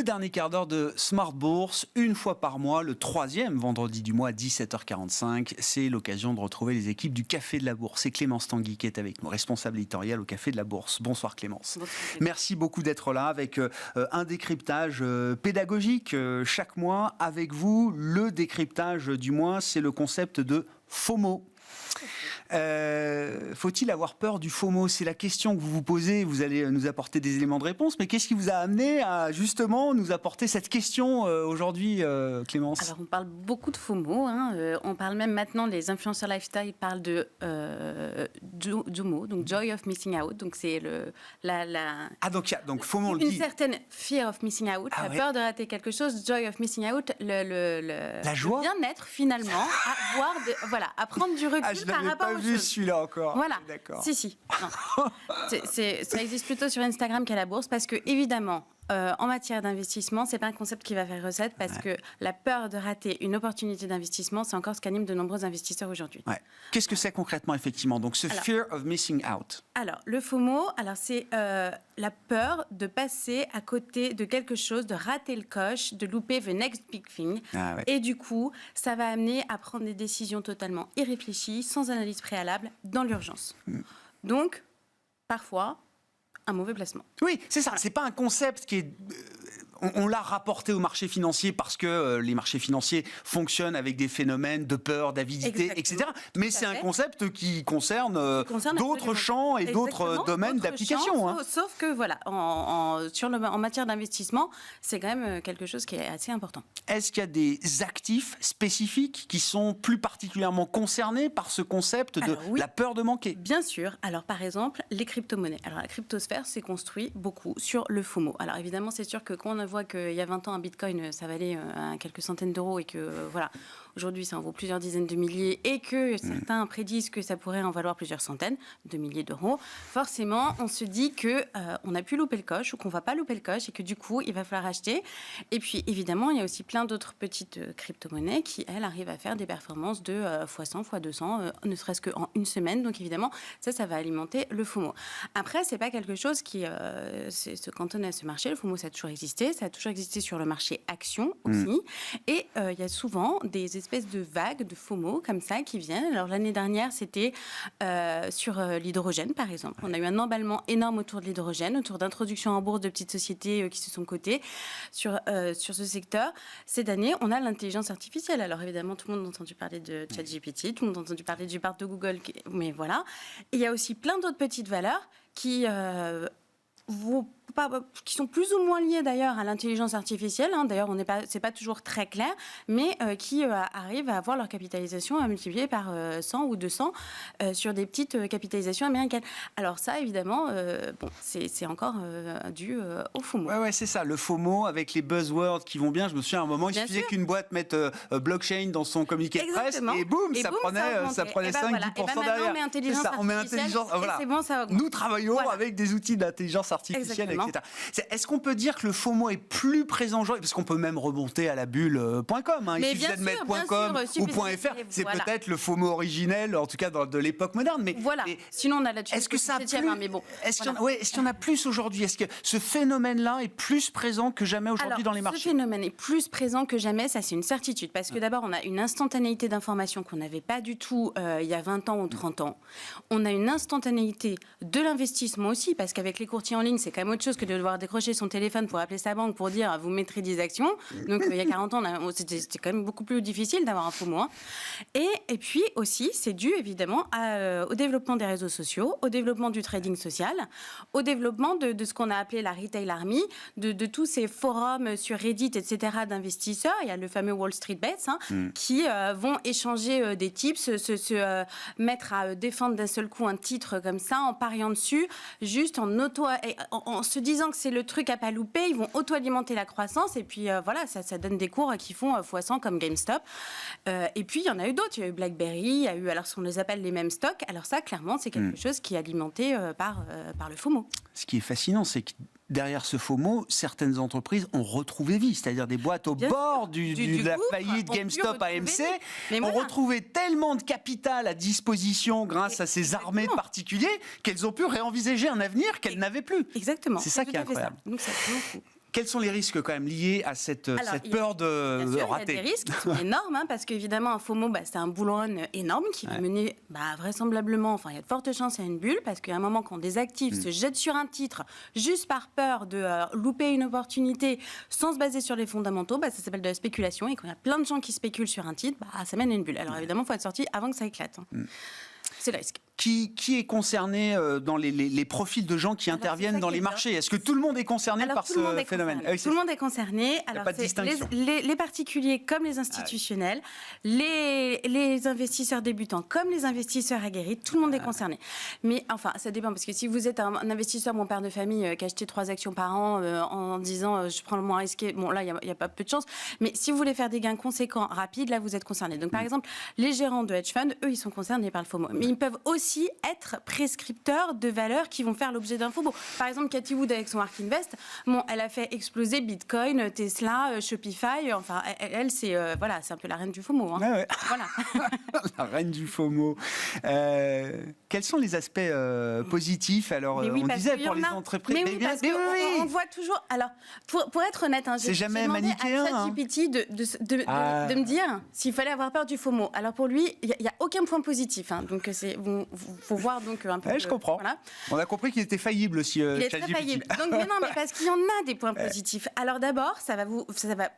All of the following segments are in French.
Le dernier quart d'heure de Smart Bourse, une fois par mois, le troisième vendredi du mois à 17h45. C'est l'occasion de retrouver les équipes du Café de la Bourse. C'est Clémence Tanguy qui est avec nous, responsable éditoriale au Café de la Bourse. Bonsoir Clémence. Bonsoir. Merci beaucoup d'être là avec un décryptage pédagogique chaque mois. Avec vous, le décryptage du mois, c'est le concept de FOMO. Faut-il avoir peur du FOMO? C'est la question que vous vous posez. Vous allez nous apporter des éléments de réponse. Mais qu'est-ce qui vous a amené à justement nous apporter cette question aujourd'hui, Clémence? Alors, on parle beaucoup de FOMO. On parle même maintenant, les influenceurs lifestyle parlent de JOMO, donc Joy of Missing Out. Donc, c'est donc FOMO, on le dit. Une certaine fear of missing out, la peur de rater quelque chose. Joy of missing out, la joie, le bien-être finalement, à prendre du recul par rapport aux choses. Je n'avais pas vu celui-là encore. Voilà. D'accord. Si. Non. Ça existe plutôt sur Instagram qu'à la bourse parce que évidemment. En matière d'investissement, c'est pas un concept qui va faire recette parce que la peur de rater une opportunité d'investissement, c'est encore ce qu'animent de nombreux investisseurs aujourd'hui. Ouais. Qu'est-ce que c'est concrètement, effectivement? Donc, fear of missing out. Alors, le FOMO, c'est la peur de passer à côté de quelque chose, de rater le coche, de louper the next big thing. Et du coup, ça va amener à prendre des décisions totalement irréfléchies, sans analyse préalable, dans l'urgence. Donc, parfois, un mauvais placement. Oui, c'est ça. C'est pas un concept qui est... On l'a rapporté au marché financier parce que les marchés financiers fonctionnent avec des phénomènes de peur, d'avidité, etc. Mais c'est un concept qui concerne d'autres champs et d'autres domaines d'application. Sauf que, en matière d'investissement, c'est quand même quelque chose qui est assez important. Est-ce qu'il y a des actifs spécifiques qui sont plus particulièrement concernés par ce concept de la peur de manquer? Bien sûr. Alors, par exemple, les crypto-monnaies. Alors, la cryptosphère s'est construite beaucoup sur le FOMO. Alors, évidemment, c'est sûr que quand on voit qu'il y a 20 ans, un bitcoin, ça valait quelques centaines d'euros et que, aujourd'hui, ça en vaut plusieurs dizaines de milliers et que certains prédisent que ça pourrait en valoir plusieurs centaines de milliers d'euros. Forcément, on se dit qu'on a pu louper le coche ou qu'on ne va pas louper le coche et que, du coup, il va falloir acheter. Et puis, évidemment, il y a aussi plein d'autres petites crypto-monnaies qui, elles, arrivent à faire des performances de x100, x200, ne serait-ce qu'en une semaine. Donc, évidemment, ça va alimenter le FOMO. Après, ce n'est pas quelque chose qui se cantonne à ce marché. Le FOMO, ça a toujours existé. Ça a toujours existé sur le marché action aussi. Et il y a souvent des espèces de vagues de FOMO comme ça qui viennent. Alors, l'année dernière, c'était sur l'hydrogène, par exemple. On a eu un emballement énorme autour de l'hydrogène, autour d'introduction en bourse de petites sociétés qui se sont cotées sur ce secteur. Cette année, on a l'intelligence artificielle. Alors, évidemment, tout le monde a entendu parler de ChatGPT, tout le monde a entendu parler du Bard de Google, mais voilà. Et il y a aussi plein d'autres petites valeurs qui sont plus ou moins liées d'ailleurs à l'intelligence artificielle. D'ailleurs, c'est pas toujours très clair, mais qui arrivent à avoir leur capitalisation à multiplier par 100 ou 200 sur des petites capitalisations américaines. Alors ça, évidemment, c'est encore dû au FOMO. Ouais, c'est ça, le FOMO avec les buzzwords qui vont bien. Je me souviens à un moment, il suffisait qu'une boîte mette blockchain dans son communiqué de presse et boum, ça prenait 5-10% derrière. On met intelligence artificielle. C'est bon, ça augmente. Nous travaillons avec des outils d'intelligence artificielle, etc. Est-ce qu'on peut dire que le FOMO est plus présent aujourd'hui? Parce qu'on peut même remonter à la bulle.com. Il suffit de mettre .com ou .fr. C'est peut-être le FOMO originel, en tout cas de l'époque moderne. Mais sinon on a là-dessus. Est-ce que ça a plus? Est-ce qu'il y en a plus aujourd'hui? Est-ce que ce phénomène-là est plus présent que jamais aujourd'hui dans les marchés? Ce phénomène est plus présent que jamais, ça c'est une certitude. Parce que d'abord, on a une instantanéité d'information qu'on n'avait pas du tout il y a 20 ans ou 30 ans. On a une instantanéité de l'investissement aussi, parce qu'avec les courtiers en ligne, c'est quand même autre chose que de devoir décrocher son téléphone pour appeler sa banque pour dire vous mettrez des actions. Donc il y a 40 ans, c'était quand même beaucoup plus difficile d'avoir un FOMO. Et puis aussi, c'est dû évidemment au développement des réseaux sociaux, au développement du trading social, au développement de ce qu'on a appelé la Retail Army, de tous ces forums sur Reddit, etc. d'investisseurs. Il y a le fameux Wall Street Bets qui vont échanger des tips, se mettre à défendre d'un seul coup un titre comme ça, en pariant dessus, juste en se disant que c'est le truc à pas louper, ils vont auto-alimenter la croissance et puis ça donne des cours qui font x100 comme GameStop. Et puis il y en a eu d'autres, il y a eu BlackBerry, il y a eu, alors on les appelle les mêmes stocks, alors ça clairement c'est quelque chose qui est alimenté par le FOMO. Ce qui est fascinant, c'est que derrière ce FOMO, certaines entreprises ont retrouvé vie, c'est-à-dire des boîtes au bord de la faillite GameStop, AMC, ont retrouvé tellement de capital à disposition grâce à ces armées de particuliers qu'elles ont pu réenvisager un avenir qu'elles n'avaient plus. Exactement. C'est ça qui est incroyable. Donc ça Quels sont les risques quand même liés à cette peur de rater? Il y a des risques qui sont énormes, parce qu'évidemment, un FOMO, c'est un bull run énorme qui va mener vraisemblablement, il y a de fortes chances à une bulle, parce qu'à un moment, quand des actifs se jettent sur un titre juste par peur de louper une opportunité sans se baser sur les fondamentaux, ça s'appelle de la spéculation. Et quand il y a plein de gens qui spéculent sur un titre, ça mène à une bulle. Alors évidemment, il faut être sorti avant que ça éclate. C'est le risque. Qui est concerné dans les profils de gens qui interviennent dans les marchés? Est-ce que tout le monde est concerné par ce phénomène? Tout le monde est concerné. Alors, pas de distinction. Les particuliers comme les institutionnels, les investisseurs débutants comme les investisseurs aguerris, tout le monde est concerné. Mais ça dépend, parce que si vous êtes un investisseur, mon père de famille, qui a acheté 3 actions par an en disant je prends le moins risqué, là, il n'y a pas peu de chance. Mais si vous voulez faire des gains conséquents, rapides, là, vous êtes concerné. Donc, par exemple, les gérants de hedge fund, eux, ils sont concernés par le FOMO. Mais ils peuvent aussi être prescripteurs de valeurs qui vont faire l'objet d'un FOMO. Par exemple, Cathie Wood avec son ARK Invest, elle a fait exploser Bitcoin, Tesla, Shopify. Elle, c'est un peu la reine du FOMO. Ouais. Voilà. La reine du FOMO. Quels sont les aspects positifs? Alors, on disait pour les entreprises. Mais oui, parce qu'on voit toujours. Alors, pour être honnête, c'est jamais manichéen. J'ai demandé à ChatGPT de me dire s'il fallait avoir peur du FOMO. Alors pour lui, il n'y a aucun point positif. Donc faut voir donc un peu. Je comprends. Voilà. On a compris qu'il était faillible aussi. Il est très faillible. Donc mais parce qu'il y en a des points positifs. Alors d'abord, ça va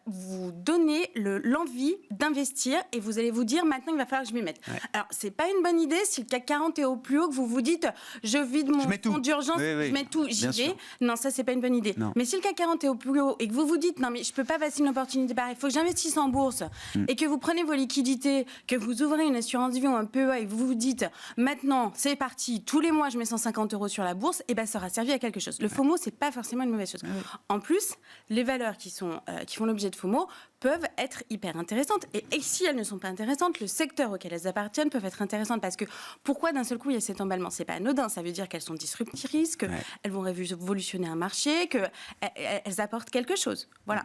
vous donner l'envie d'investir et vous allez vous dire maintenant il va falloir que je m'y mette. Alors c'est pas une bonne idée si le CAC 40 est au plus haut que vous vous dites je vide mon fonds d'urgence, je mets tout, j'y vais. Non, ça c'est pas une bonne idée. Non. Mais si le CAC 40 est au plus haut et que vous vous dites non mais je peux pas passer une opportunité pareille, il faut que j'investisse en bourse et que vous prenez vos liquidités, que vous ouvrez une assurance vie ou un PEA et que vous vous dites maintenant c'est parti, tous les mois je mets 150 € sur la bourse, et ça aura servi à quelque chose. Le FOMO, c'est pas forcément une mauvaise chose. En plus, les valeurs qui font l'objet de FOMO peuvent être hyper intéressantes. Et si elles ne sont pas intéressantes, le secteur auquel elles appartiennent peuvent être intéressantes. Parce que pourquoi d'un seul coup il y a cet emballement? C'est pas anodin, ça veut dire qu'elles sont disruptrices, qu'elles vont révolutionner un marché, qu'elles apportent quelque chose. Voilà.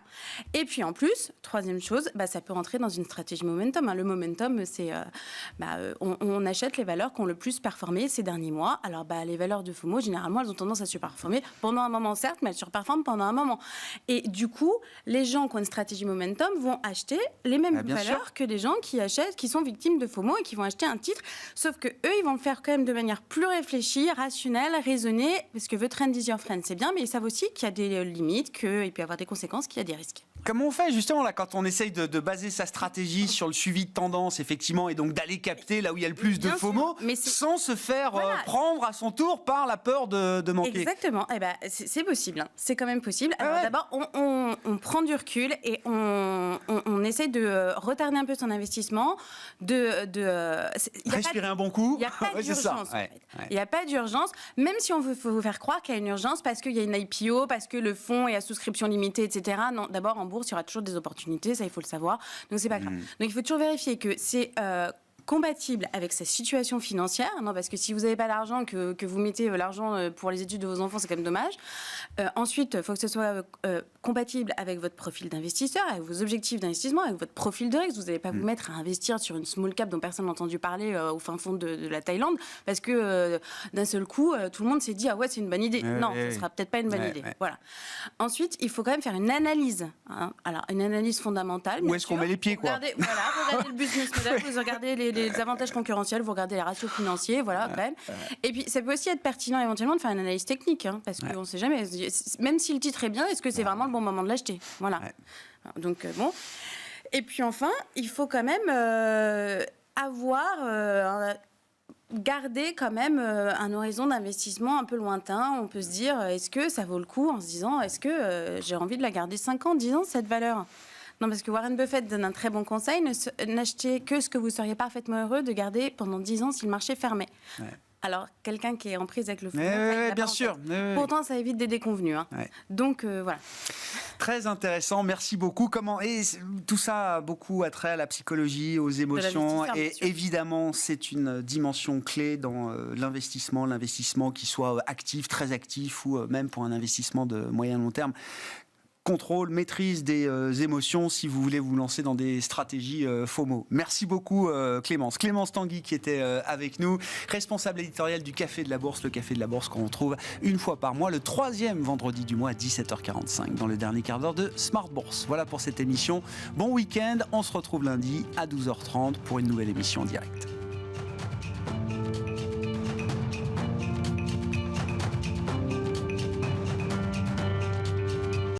Et puis en plus, troisième chose, ça peut rentrer dans une stratégie momentum. Le momentum, c'est on achète les valeurs qui ont le plus performé ces derniers mois. Alors les valeurs de FOMO, généralement, elles ont tendance à surperformer pendant un moment, certes, mais elles surperforment pendant un moment. Et du coup, les gens qui ont une stratégie momentum vont acheter les mêmes valeurs que les gens qui sont victimes de FOMO et qui vont acheter un titre, sauf que eux, ils vont le faire quand même de manière plus réfléchie, rationnelle, raisonnée, parce que the trend is your friend, c'est bien, mais ils savent aussi qu'il y a des limites, qu'il peut y avoir des conséquences, qu'il y a des risques. Comment on fait justement là quand on essaye de baser sa stratégie sur le suivi de tendance effectivement et donc d'aller capter là où il y a le plus de FOMO sans se faire prendre à son tour par la peur de manquer? Exactement, c'est possible, c'est quand même possible. Alors d'abord on prend du recul et on essaye de retarder un peu son investissement, respirer un bon coup. Il n'y a pas d'urgence. Il n'y a pas d'urgence, même si on veut vous faire croire qu'il y a une urgence parce qu'il y a une IPO, parce que le fonds est à souscription limitée, etc. Non, d'abord en bourse, il y aura toujours des opportunités, ça il faut le savoir, donc c'est pas grave. Donc il faut toujours vérifier que c'est compatible avec sa situation financière, parce que si vous n'avez pas d'argent, que vous mettez l'argent pour les études de vos enfants, c'est quand même dommage. Ensuite, il faut que ce soit compatible avec votre profil d'investisseur, avec vos objectifs d'investissement, avec votre profil de risque. Vous n'allez pas vous mettre à investir sur une small cap dont personne n'a entendu parler au fin fond de la Thaïlande, parce que d'un seul coup, tout le monde s'est dit « Ah ouais, c'est une bonne idée ». Non, ce ne sera peut-être pas une bonne idée. Voilà. Ensuite, il faut quand même faire une analyse. Alors, une analyse fondamentale. Où est-ce qu'on met les pieds, quoi? Vous regardez le business model, vous regardez les avantages concurrentiels, vous regardez les ratios financiers, voilà, quand même. Et puis, ça peut aussi être pertinent éventuellement de faire une analyse technique, parce qu'on ne sait jamais. Même si le titre est bien, est-ce que c'est vraiment le bon moment de l'acheter? Voilà. Donc, bon. Et puis, enfin, il faut quand même garder quand même un horizon d'investissement un peu lointain. On peut se dire, est-ce que ça vaut le coup en se disant, est-ce que j'ai envie de la garder 5 ans, 10 ans, cette valeur? Non, parce que Warren Buffett donne un très bon conseil, n'achetez que ce que vous seriez parfaitement heureux de garder pendant 10 ans si le marché fermait. Alors, quelqu'un qui est en prise avec le FOMO, bien sûr. Pourtant, ça évite des déconvenues. Donc, voilà. Très intéressant, merci beaucoup. Et tout ça a beaucoup attrait à la psychologie, aux émotions. Et évidemment, c'est une dimension clé dans l'investissement qui soit actif, très actif, ou même pour un investissement de moyen long terme. contrôle, maîtrise des émotions si vous voulez vous lancer dans des stratégies FOMO. Merci beaucoup Clémence. Clémence Tanguy qui était avec nous, responsable éditoriale du Café de la Bourse, le Café de la Bourse qu'on retrouve une fois par mois, le 3e vendredi du mois à 17h45 dans le dernier quart d'heure de Smart Bourse. Voilà pour cette émission. Bon week-end, on se retrouve lundi à 12h30 pour une nouvelle émission en direct.